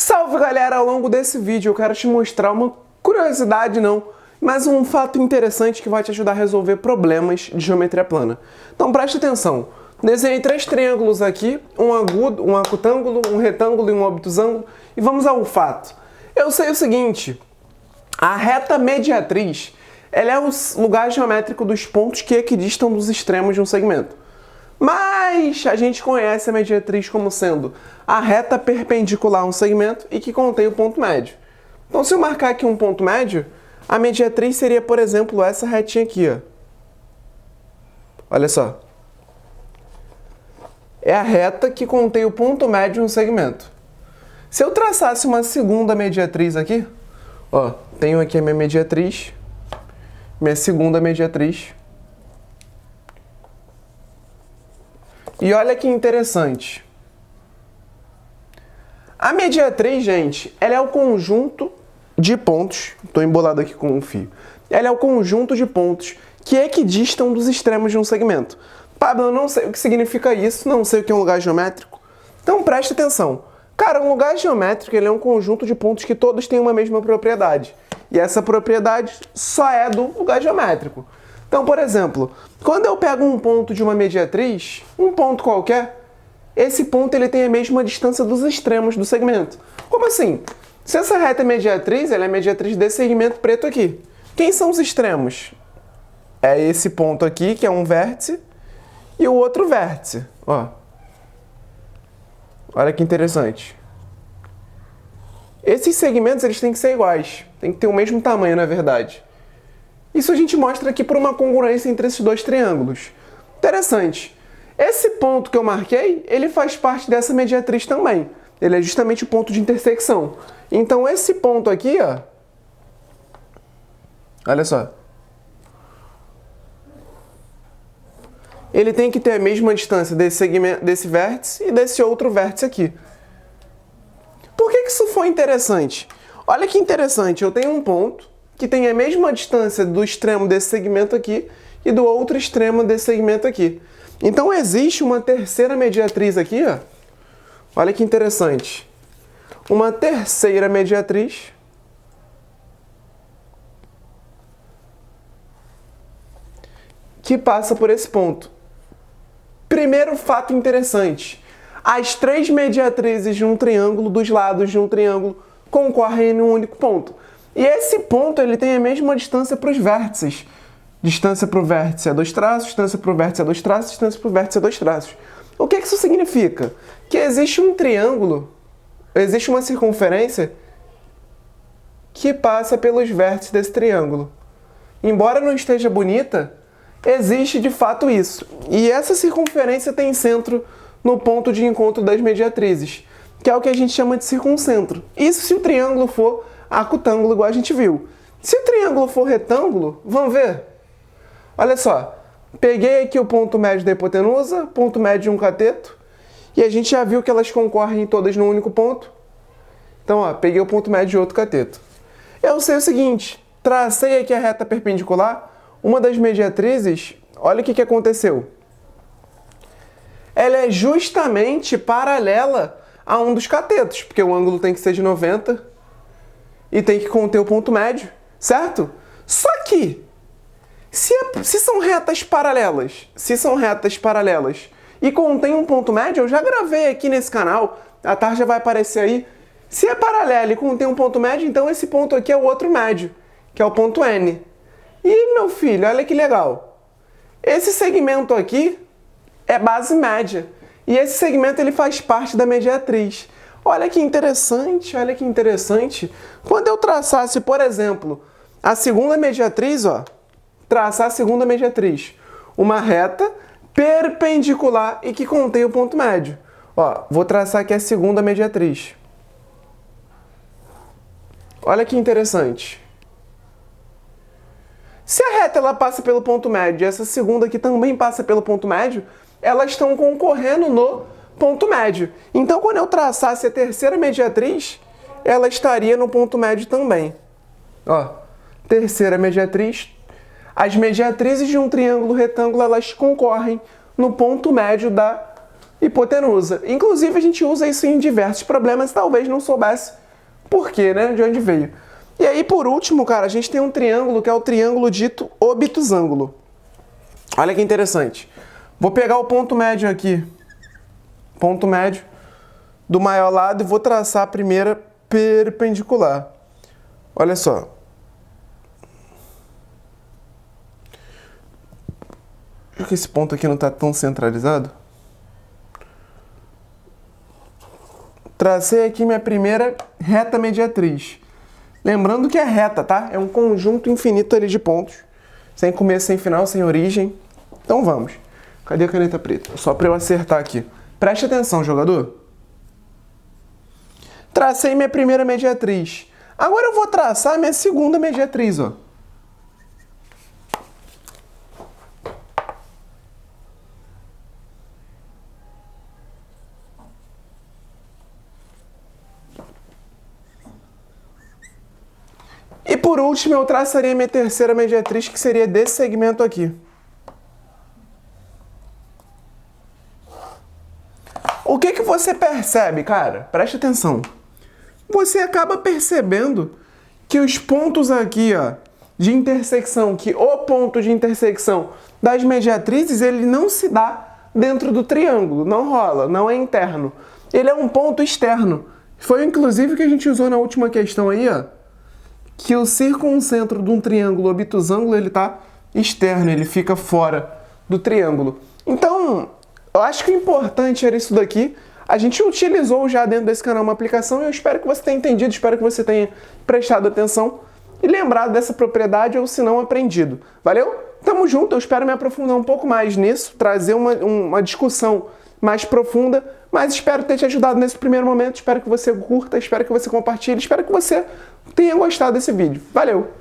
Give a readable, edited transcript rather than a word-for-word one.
Salve galera, ao longo desse vídeo eu quero te mostrar uma curiosidade mas um fato interessante que vai te ajudar a resolver problemas de geometria plana. Então preste atenção, desenhei três triângulos aqui, um agudo, um acutângulo, um retângulo e um obtusângulo, e vamos ao fato. Eu sei o seguinte, a reta mediatriz, ela é o lugar geométrico dos pontos que equidistam dos extremos de um segmento. Mas a gente conhece a mediatriz como sendo a reta perpendicular a um segmento e que contém o ponto médio. Então, se eu marcar aqui um ponto médio, a mediatriz seria, por exemplo, essa retinha aqui, ó. Olha só. É a reta que contém o ponto médio em um segmento. Se eu traçasse uma segunda mediatriz aqui, ó, tenho aqui a minha mediatriz, minha segunda mediatriz. E olha que interessante. A mediatriz, gente, ela é o conjunto de pontos, estou embolado aqui com um fio, ela é o conjunto de pontos que equidistam dos extremos de um segmento. Pablo, eu não sei o que significa isso, não sei o que é um lugar geométrico. Então preste atenção. Cara, um lugar geométrico ele é um conjunto de pontos que todos têm uma mesma propriedade. E essa propriedade só é do lugar geométrico. Então, por exemplo, quando eu pego um ponto de uma mediatriz, um ponto qualquer, esse ponto ele tem a mesma distância dos extremos do segmento. Como assim? Se essa reta é mediatriz, ela é mediatriz desse segmento preto aqui. Quem são os extremos? É esse ponto aqui, que é um vértice, e o outro vértice. Ó. Olha que interessante. Esses segmentos eles têm que ser iguais, tem que ter o mesmo tamanho, na verdade. Isso a gente mostra aqui por uma congruência entre esses dois triângulos. Interessante. Esse ponto que eu marquei, ele faz parte dessa mediatriz também. Ele é justamente o ponto de intersecção. Então esse ponto aqui, ó, olha só. Ele tem que ter a mesma distância desse segmento, desse vértice e desse outro vértice aqui. Por que isso foi interessante? Olha que interessante, eu tenho um ponto que tem a mesma distância do extremo desse segmento aqui e do outro extremo desse segmento aqui. Então existe uma terceira mediatriz aqui, ó. Olha que interessante. Uma terceira mediatriz que passa por esse ponto. Primeiro fato interessante. As três mediatrizes de um triângulo, dos lados de um triângulo, concorrem em um único ponto. E esse ponto ele tem a mesma distância para os vértices. Distância para o vértice é 2 traços, distância para o vértice é 2 traços, distância para o vértice é 2 traços. O que isso significa? Que existe um triângulo, existe uma circunferência que passa pelos vértices desse triângulo. Embora não esteja bonita, existe de fato isso. E essa circunferência tem centro no ponto de encontro das mediatrizes, que é o que a gente chama de circuncentro. Isso se o triângulo for acutângulo, igual a gente viu. Se o triângulo for retângulo, vamos ver? Olha só, peguei aqui o ponto médio da hipotenusa, ponto médio de um cateto, e a gente já viu que elas concorrem todas num único ponto. Então, ó, peguei o ponto médio de outro cateto. Eu sei o seguinte, tracei aqui a reta perpendicular, uma das mediatrizes, olha o que aconteceu. Ela é justamente paralela a um dos catetos, porque o ângulo tem que ser de 90 e tem que conter o ponto médio, certo? Só que, se são retas paralelas, e contém um ponto médio, eu já gravei aqui nesse canal, a tarja vai aparecer aí. Se é paralela e contém um ponto médio, então esse ponto aqui é o outro médio, que é o ponto N. E, meu filho, olha que legal. Esse segmento aqui é base média. E esse segmento ele faz parte da mediatriz. Olha que interessante, olha que interessante. Quando eu traçasse, por exemplo, a segunda mediatriz, ó, traçar a segunda mediatriz, uma reta perpendicular e que contém o ponto médio. Ó, vou traçar aqui a segunda mediatriz. Olha que interessante. Se a reta ela passa pelo ponto médio e essa segunda aqui também passa pelo ponto médio, elas estão concorrendo no ponto médio. Então, quando eu traçasse a terceira mediatriz, ela estaria no ponto médio também. Ó, terceira mediatriz. As mediatrizes de um triângulo retângulo, elas concorrem no ponto médio hipotenusa. Inclusive, a gente usa isso em diversos problemas, talvez não soubesse por quê, né? De onde veio. E aí, por último, cara, a gente tem um triângulo que é o triângulo dito obtusângulo. Olha que interessante. Vou pegar o ponto médio aqui, ponto médio do maior lado, e vou traçar a primeira perpendicular. Olha só. Por que esse ponto aqui não está tão centralizado? Tracei aqui minha primeira reta mediatriz. Lembrando que é reta, tá? É um conjunto infinito ali de pontos. Sem começo, sem final, sem origem. Então vamos. Cadê a caneta preta? Só para eu acertar aqui. Preste atenção, jogador. Tracei minha primeira mediatriz. Agora eu vou traçar minha segunda mediatriz, ó. E por último, eu traçaria minha terceira mediatriz, que seria desse segmento aqui. O que que você percebe, cara? Preste atenção. Você acaba percebendo que os pontos aqui, ó, de intersecção, que o ponto de intersecção das mediatrizes, ele não se dá dentro do triângulo, não rola, não é interno. Ele é um ponto externo. Foi inclusive o que a gente usou na última questão aí, ó, que o circuncentro de um triângulo obtusângulo, ele tá externo, ele fica fora do triângulo. Então, eu acho que o importante era isso daqui. A gente utilizou já dentro desse canal uma aplicação e eu espero que você tenha entendido, espero que você tenha prestado atenção e lembrado dessa propriedade ou se não aprendido. Valeu? Tamo junto, eu espero me aprofundar um pouco mais nisso, trazer uma discussão mais profunda, mas espero ter te ajudado nesse primeiro momento, espero que você curta, espero que você compartilhe, espero que você tenha gostado desse vídeo. Valeu!